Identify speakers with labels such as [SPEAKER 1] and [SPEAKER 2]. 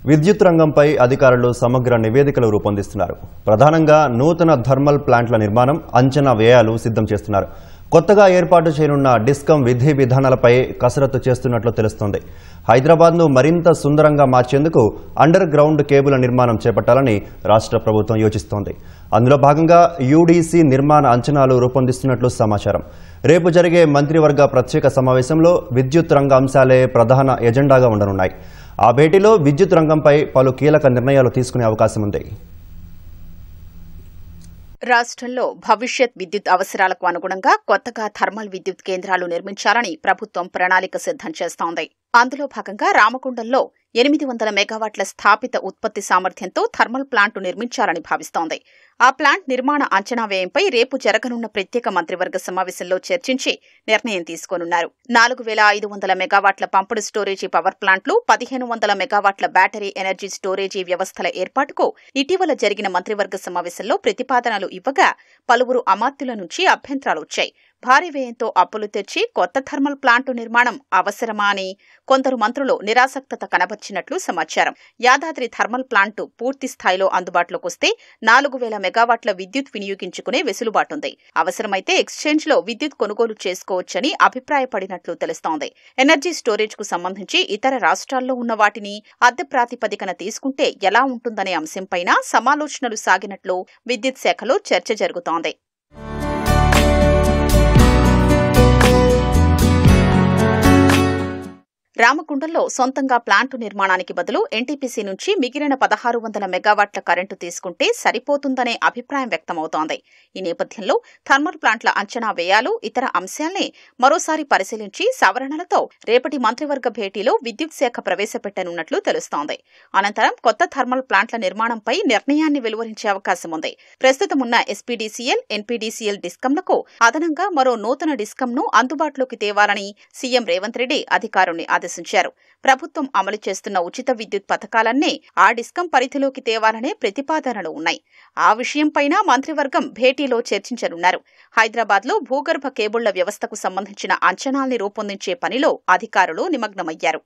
[SPEAKER 1] విద్యుత్ రంగంపై అధికారులు సమగ్ర నివేదికలు రూపొందిస్తున్నారు. ప్రధానంగా నూతన థర్మల్ ప్లాంట్ల నిర్మాణం, అంచనా వ్యయాలు సిద్ధం చేస్తున్నారు. కొత్తగా ఏర్పాటు చేయనున్న డిస్కమ్ విధి విధానాలపై కసరత్తు చేస్తున్నట్లు తెలుస్తోంది. హైదరాబాద్ను మరింత సుందరంగా మార్చేందుకు అండర్ గ్రౌండ్ కేబుల్ నిర్మాణం చేపట్టాలని రాష్ట్ర ప్రభుత్వం యోచిస్తోంది. అందులో భాగంగా యూడీసీ నిర్మాణ అంచనాలు రూపొందిస్తున్నట్లు సమాచారం. రేపు జరిగే మంత్రివర్గ ప్రత్యేక సమావేశంలో విద్యుత్ రంగ అంశాలే ప్రధాన ఎజెండాగా ఉండనున్నాయి. ఆ భేటీలో విద్యుత్ రంగంపై పలు కీలక నిర్ణయాలు తీసుకునే అవకాశం ఉంది.
[SPEAKER 2] రాష్ట్రంలో భవిష్యత్ విద్యుత్ అవసరాలకు అనుగుణంగా కొత్తగా థర్మల్ విద్యుత్ కేంద్రాలు నిర్మించాలని ప్రభుత్వం ప్రణాళిక సిద్ధం చేస్తోంది. అందులో భాగంగా రామగుండంలో 800 మెగావాట్ల స్థాపిత ఉత్పత్తి సామర్థ్యంతో థర్మల్ ప్లాంటు నిర్మించాలని భావిస్తోంది. ఆ ప్లాంట్ నిర్మాణ అంచనా వ్యయంపై రేపు జరగనున్న ప్రత్యేక మంత్రివర్గ సమావేశంలో చర్చించి నిర్ణయం తీసుకోనున్నారు. 4500 మెగావాట్ల పంపుడు స్టోరేజీ పవర్ ప్లాంట్లు, 1500 మెగావాట్ల బ్యాటరీ ఎనర్జీ స్టోరేజీ వ్యవస్థల ఏర్పాటుకు ఇటీవల జరిగిన మంత్రివర్గ సమావేశంలో ప్రతిపాదనలు ఇవ్వగా పలువురు అమాత్యుల నుంచి అభ్యంతరాలు వచ్చాయి. భారీ వ్యయంతో అప్పులు తెచ్చి కొత్త థర్మల్ ప్లాంటు నిర్మాణం అవసరమా అని కొందరు మంత్రులు నిరాసక్తత కనబర్చినట్లు సమాచారం. యాదాద్రి థర్మల్ ప్లాంటు పూర్తి స్థాయిలో అందుబాటులోకి వస్తే 4000 మెగావాట్ల విద్యుత్ వినియోగించుకునే వెసులుబాటుంది. అవసరమైతే ఎక్స్చేంజ్లో విద్యుత్ కొనుగోలు చేసుకోవచ్చని అభిప్రాయపడినట్లు తెలుస్తోంది. ఎనర్జీ స్టోరేజ్ కు సంబంధించి ఇతర రాష్ట్రాల్లో ఉన్న వాటిని అద్దె ప్రాతిపదికన తీసుకుంటే ఎలా ఉంటుందనే అంశంపైన సమాలోచనలు సాగినట్లు విద్యుత్ శాఖలో చర్చ జరుగుతోంది. రామగుండంలో సొంతంగా ప్లాంటు నిర్మాణానికి బదులు ఎన్టీపీసీ నుంచి మిగిలిన 1600 మెగావాట్ల కరెంటు తీసుకుంటే సరిపోతుందనే అభిప్రాయం వ్యక్తమవుతోంది. ఈ నేపథ్యంలో థర్మల్ ప్లాంట్ల అంచనా వ్యయాలు, ఇతర అంశాల్ని మరోసారి పరిశీలించి సవరణలతో రేపటి మంత్రివర్గ భేటీలో విద్యుత్ శాఖ ప్రవేశపెట్టనున్నట్లు తెలుస్తోంది. అనంతరం కొత్త థర్మల్ ప్లాంట్ల నిర్మాణంపై నిర్ణయాన్ని వెలువరించే అవకాశం ఉంది. ప్రస్తుతం ఉన్న ఎస్పీడీసీఎల్, ఎన్పీడీసీఎల్ డిస్కంలకు అదనంగా మరో నూతన డిస్కంను అందుబాటులోకి తేవాలని సీఎం రేవంత్ రెడ్డి అధికారుల్ని ఆదేశించారు. ప్రభుత్వం అమలు చేస్తున్న ఉచిత విద్యుత్ పథకాలన్నీ ఆ డిస్కం పరిధిలోకి తేవాలనే ప్రతిపాదనలు ఉన్నాయి. ఆ విషయంపైన మంత్రివర్గం భేటీలో చర్చించనున్నారు. హైదరాబాద్లో భూగర్భ కేబుళ్ల వ్యవస్థకు సంబంధించిన అంచనాల్ని రూపొందించే పనిలో అధికారులు నిమగ్నమయ్యారు.